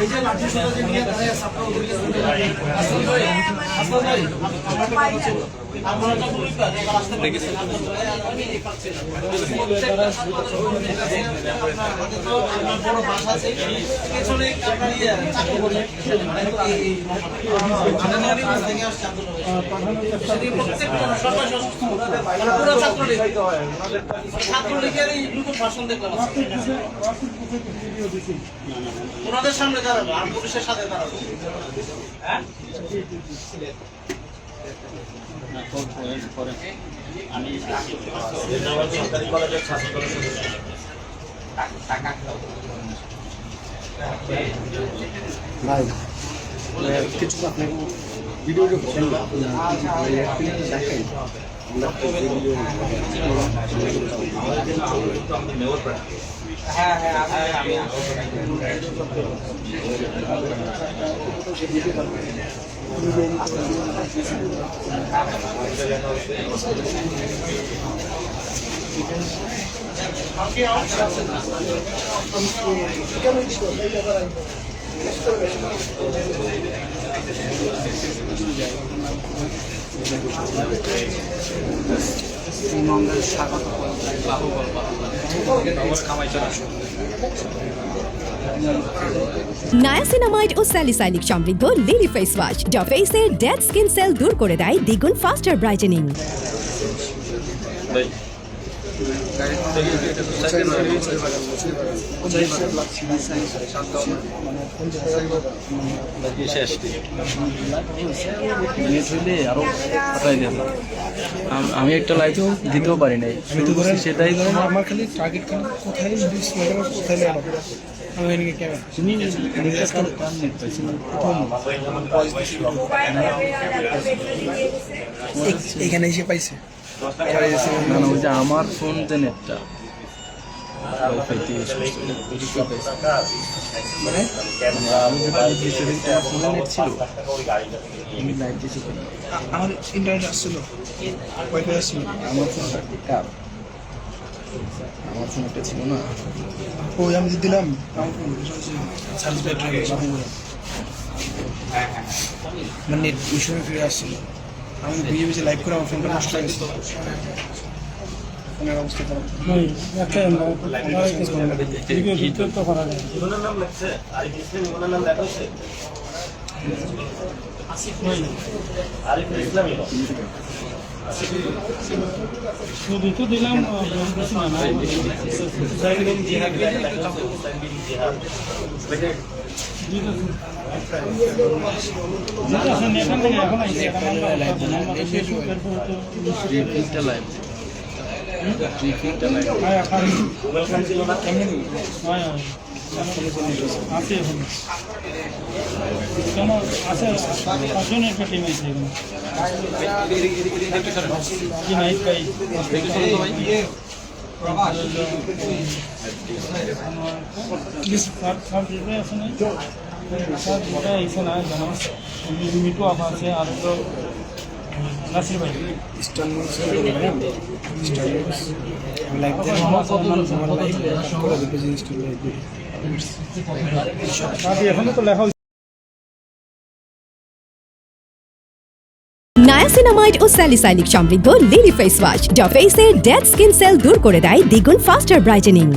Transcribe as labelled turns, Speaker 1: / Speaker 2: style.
Speaker 1: এই যে লাঠি সোজা যে নিয়ে দাঁড়ায় সাপটা আপনারা বলি রাস্তা দেখেছেন বড় বাস আছে পেছনে চাকরি করে ছাত্রলীগের এই গ্রুপের ভাষণ দেখলাম ওনাদের সামনে দাঁড়াবো আর পুলিশের সাথে দাঁড়াবো হ্যাঁ আমি সরকারি কলেজের ছাত্র
Speaker 2: ভাই কিছু আপনাকে ভিডিও দেখেন
Speaker 1: হ্যাঁ হ্যাঁ আমি
Speaker 3: নায়াসিনামাইড ও স্যালিসাইলিক সমৃদ্ধ লিলি ফেস ওয়াশ যা ফেসের ডেড স্কিন সেল দূর করে দেয় দ্বিগুণ ফাস্টার ব্রাইটেনিং।
Speaker 4: আমি একটা লাইভও দিতেও পারি নাই, সেটাই
Speaker 2: আমার খালি টার্গেট কোথায় কোথায় এখানে এসে পাইছে
Speaker 4: না ওই যে আমার ফোন যে নেটটা
Speaker 2: আমার ইন্টারনেট আসছিল ওয়াইফাই আসছিল
Speaker 4: আমার ফোন একটা ছিল না,
Speaker 2: ওই আমি যে দিলাম মানে নেট ইস্যু ফিরে আসছিল। আমি বুঝে বুঝে লাইভ করে আমার ফোনটা নষ্ট হয়ে গেছে। ফোনের অবস্থা খারাপ।
Speaker 5: শুধু তো দিলাম এখান থেকে এখন আছে কেন আছে পাঁচজনের একটা টিম আছে কি নাইট ভাই মিটু আপা আছে আর তো নাসির ভাই এখনো তো লেখা
Speaker 3: নায়াসিনামাইড ও স্যালিসাইলিক সমৃদ্ধ লিলি ফেস ওয়াশ যা ফেসের ডেড স্কিন সেল দূর করে দেয় দ্বিগুণ ফাস্টার ব্রাইটেনিং।